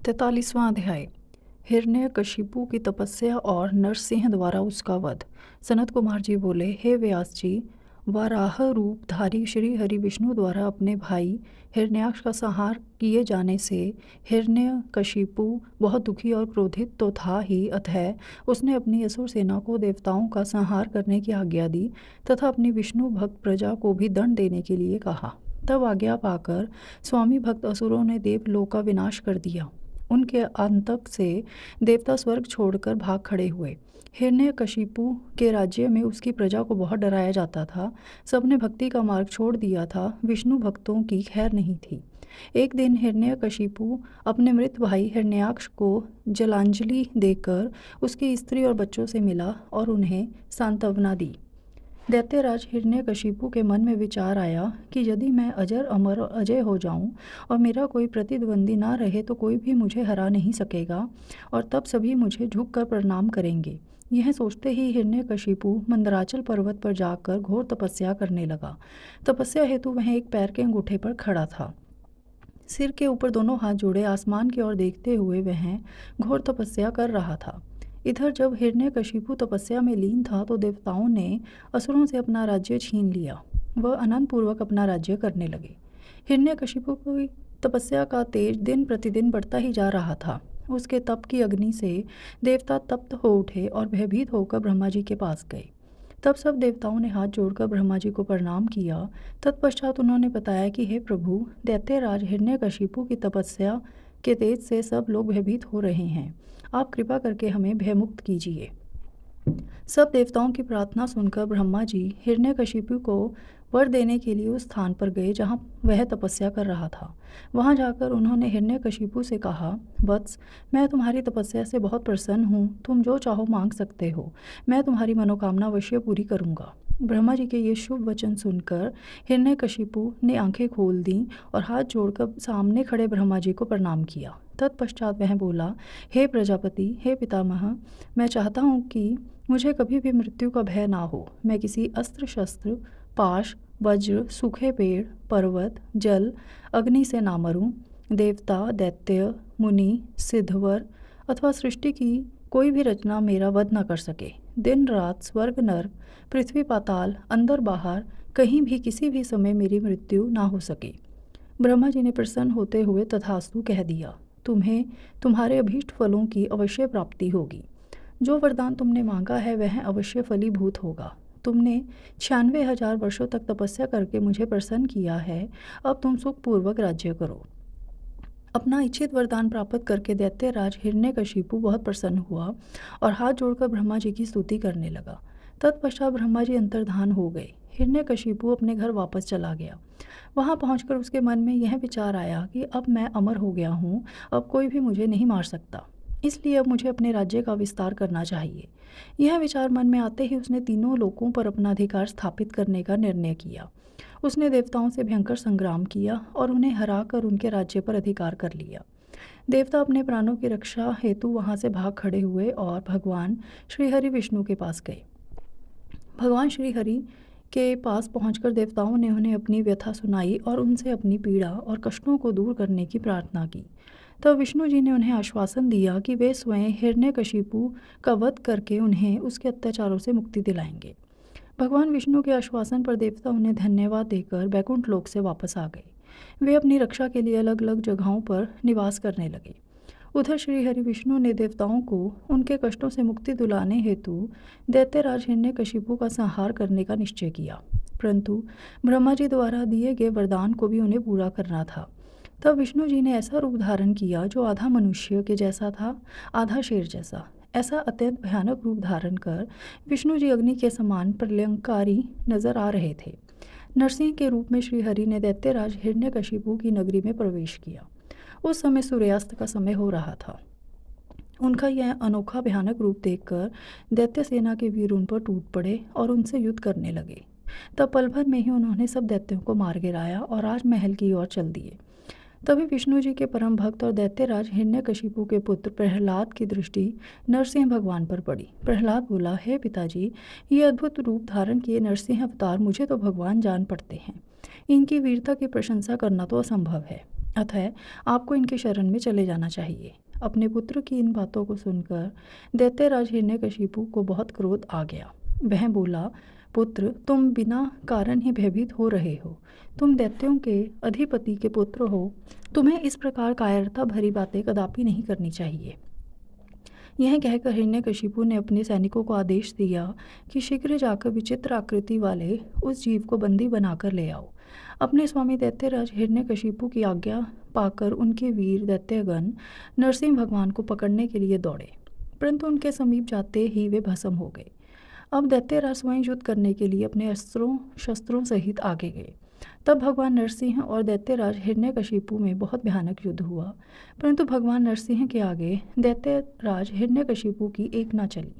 43वां अध्याय। हिरण्यकशिपु की तपस्या और नरसिंह द्वारा उसका वध। सनत कुमार जी बोले, हे व्यास जी, वाराह रूपधारी श्री हरि विष्णु द्वारा अपने भाई हिरण्याक्ष का संहार किए जाने से हिरण्यकशिपु बहुत दुखी और क्रोधित तो था ही, अतः उसने अपनी असुर सेना को देवताओं का संहार करने की आज्ञा दी तथा अपनी विष्णु भक्त प्रजा को भी दंड देने के लिए कहा। तब आज्ञा पाकर स्वामी भक्त असुरों ने देवलोक का विनाश कर दिया। उनके आतंक से देवता स्वर्ग छोड़कर भाग खड़े हुए। हिरण्यकशिपु के राज्य में उसकी प्रजा को बहुत डराया जाता था। सबने भक्ति का मार्ग छोड़ दिया था। विष्णु भक्तों की खैर नहीं थी। एक दिन हिरण्यकशिपु अपने मृत भाई हिरण्याक्ष को जलांजलि देकर उसकी स्त्री और बच्चों से मिला और उन्हें सांत्वना दी। दैत्यराज हिरण्यकशिपु के मन में विचार आया कि यदि मैं अजर अमर और अजय हो जाऊं और मेरा कोई प्रतिद्वंदी ना रहे तो कोई भी मुझे हरा नहीं सकेगा और तब सभी मुझे झुककर प्रणाम करेंगे। यह सोचते ही हिरण्यकशिपु मंदराचल पर्वत पर जाकर घोर तपस्या करने लगा। तपस्या हेतु वह एक पैर के अंगूठे पर खड़ा था। सिर के ऊपर दोनों हाथ जोड़े आसमान की ओर देखते हुए वह घोर तपस्या कर रहा था। इधर जब हिरण्यकशिपु तपस्या में लीन था तो देवताओं ने असुरों से अपना राज्य छीन लिया। वह आनंद पूर्वक अपना राज्य करने लगे। हिरण्यकशिपु की तपस्या का तेज दिन प्रतिदिन बढ़ता ही जा रहा था। उसके तप की अग्नि से देवता तप्त हो उठे और भयभीत होकर ब्रह्मा जी के पास गए। तब सब देवताओं ने हाथ जोड़कर ब्रह्मा जी को प्रणाम किया। तत्पश्चात उन्होंने बताया कि हे प्रभु, दैत्यराज हिरण्यकशिपु की तपस्या के तेज से सब लोग भयभीत हो रहे हैं। आप कृपा करके हमें भयमुक्त कीजिए। सब देवताओं की प्रार्थना सुनकर ब्रह्मा जी हिरण्यकशिपु को वर देने के लिए उस स्थान पर गए जहाँ वह तपस्या कर रहा था। वहाँ जाकर उन्होंने हिरण्यकशिपु से कहा, वत्स, मैं तुम्हारी तपस्या से बहुत प्रसन्न हूँ। तुम जो चाहो मांग सकते हो। मैं तुम्हारी मनोकामना अवश्य पूरी करूँगा। ब्रह्मा जी के ये शुभ वचन सुनकर हिरण्यकशिपु ने आंखें खोल दी और हाथ जोड़कर सामने खड़े ब्रह्मा जी को प्रणाम किया। तत्पश्चात वह बोला, हे प्रजापति, हे पितामह, मैं चाहता हूँ कि मुझे कभी भी मृत्यु का भय ना हो। मैं किसी अस्त्र शस्त्र, पाश, वज्र, सूखे पेड़, पर्वत, जल, अग्नि से ना मरूं। देवता, दैत्य, मुनि, सिद्धवर अथवा सृष्टि की कोई भी रचना मेरा वध न कर सके। दिन रात, स्वर्ग नर्क, पृथ्वी पाताल, अंदर बाहर, कहीं भी किसी भी समय मेरी मृत्यु ना हो सके। ब्रह्मा जी ने प्रसन्न होते हुए तथास्तु कह दिया। तुम्हें तुम्हारे अभीष्ट फलों की अवश्य प्राप्ति होगी। जो वरदान तुमने मांगा है वह अवश्य फलीभूत होगा। तुमने 96,000 वर्षों तक तपस्या करके मुझे प्रसन्न किया है। अब तुम सुखपूर्वक राज्य करो। अपना इच्छित वरदान प्राप्त करके दैत्यराज हिरण्यकशिपु बहुत प्रसन्न हुआ और हाथ जोड़कर ब्रह्मा जी की स्तुति करने लगा। तत्पश्चात ब्रह्मा जी अंतर्धान हो गए। हिरण्यकशिपु अपने घर वापस चला गया। वहां पहुंचकर उसके मन में यह विचार आया कि अब मैं अमर हो गया हूँ। अब कोई भी मुझे नहीं मार सकता, इसलिए अब मुझे अपने राज्य का विस्तार करना चाहिए। यह विचार मन में आते ही उसने तीनों लोकों पर अपना अधिकार स्थापित करने का निर्णय किया। उसने देवताओं से भयंकर संग्राम किया और उन्हें हराकर उनके राज्य पर अधिकार कर लिया। देवता अपने प्राणों की रक्षा हेतु वहां से भाग खड़े हुए और भगवान श्रीहरि विष्णु के पास गए। भगवान श्रीहरि के पास पहुंचकर देवताओं ने उन्हें अपनी व्यथा सुनाई और उनसे अपनी पीड़ा और कष्टों को दूर करने की प्रार्थना की। तब विष्णु जी ने उन्हें आश्वासन दिया कि वे स्वयं हिरण्यकशिपु का वध करके उन्हें उसके अत्याचारों से मुक्ति दिलाएंगे। भगवान विष्णु के आश्वासन पर देवता उन्हें धन्यवाद देकर बैकुंठ लोक से वापस आ गए। वे अपनी रक्षा के लिए अलग अलग जगहों पर निवास करने लगे। उधर श्री हरि विष्णु ने देवताओं को उनके कष्टों से मुक्ति दिलाने हेतु दैत्यराज हिरण्यकशिपु का संहार करने का निश्चय किया, परंतु ब्रह्मा जी द्वारा दिए गए वरदान को भी उन्हें पूरा करना था। तब विष्णु जी ने ऐसा रूप धारण किया जो आधा मनुष्य के जैसा था, आधा शेर जैसा। ऐसा अत्यंत भयानक रूप धारण कर विष्णु जी अग्नि के समान प्रलयंकारी नजर आ रहे थे। नरसिंह के रूप में श्रीहरि ने दैत्यराज हिरण्यकशिपु की नगरी में प्रवेश किया। उस समय सूर्यास्त का समय हो रहा था। उनका यह अनोखा भयानक रूप देखकर दैत्य सेना के वीर उन पर टूट पड़े और उनसे युद्ध करने लगे। तब पल भर में ही उन्होंने सब दैत्यों को मार गिराया और राजमहल की ओर चल दिए। तभी विष्णु जी के परम भक्त और दैत्यराज हिरण्यकशिपु के पुत्र प्रहलाद की दृष्टि नरसिंह भगवान पर पड़ी। प्रहलाद बोला, हे पिताजी, ये अद्भुत रूप धारण किए नरसिंह अवतार मुझे तो भगवान जान पड़ते हैं। इनकी वीरता की प्रशंसा करना तो असंभव है। अतः आपको इनके शरण में चले जाना चाहिए। अपने पुत्र की इन बातों को सुनकर दैत्यराज हिरण्यकशिपु को बहुत क्रोध आ गया। वह बोला, पुत्र, तुम बिना कारण ही भयभीत हो रहे हो। तुम दैत्यों के अधिपति के पुत्र हो। तुम्हें इस प्रकार कायरता भरी बातें कदापि नहीं करनी चाहिए। यह कहकर हिरण्यकशिपु ने अपने सैनिकों को आदेश दिया कि शीघ्र जाकर विचित्र आकृति वाले उस जीव को बंदी बनाकर ले आओ। अपने स्वामी दैत्यराज हिरण्यकशिपु की आज्ञा पाकर उनके वीर दैत्यगण नरसिंह भगवान को पकड़ने के लिए दौड़े, परंतु उनके समीप जाते ही वे भस्म हो गए। अब दैत्यराज स्वयं युद्ध करने के लिए अपने अस्त्रों शस्त्रों सहित आगे गए। तब भगवान नरसिंह और दैत्यराज हिरण्यकशिपु में बहुत भयानक युद्ध हुआ, परंतु भगवान नरसिंह के आगे दैत्यराज हिरण्यकशिपु की एक न चली।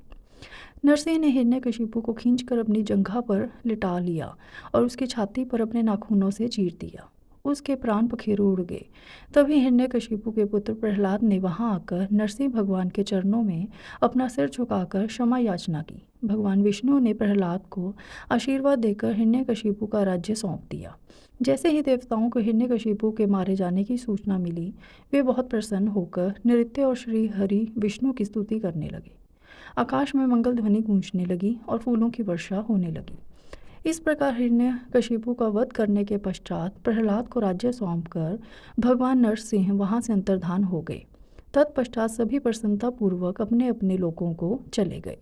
नरसिंह ने हिरण्यकशिपु को खींचकर अपनी जंघा पर लिटा लिया और उसकी छाती पर अपने नाखूनों से चीर दिया। उसके प्राण पखेरु उड़ गए। तभी हिरण्यकशिपु के पुत्र प्रहलाद ने वहां आकर नरसिंह भगवान के चरणों में अपना सिर झुकाकर क्षमा याचना की। भगवान विष्णु ने प्रहलाद को आशीर्वाद देकर हिरण्यकशिपु का राज्य सौंप दिया। जैसे ही देवताओं को हिरण्यकशिपु के मारे जाने की सूचना मिली, वे बहुत प्रसन्न होकर नृत्य और श्री हरि विष्णु की स्तुति करने लगे। आकाश में मंगल ध्वनि गूंजने लगी और फूलों की वर्षा होने लगी। इस प्रकार हिरण्यकशिपु का वध करने के पश्चात प्रहलाद को राज्य सौंपकर भगवान नरसिंह वहां से अंतर्धान हो गए। तत्पश्चात सभी प्रसन्नतापूर्वक अपने अपने लोकों को चले गए।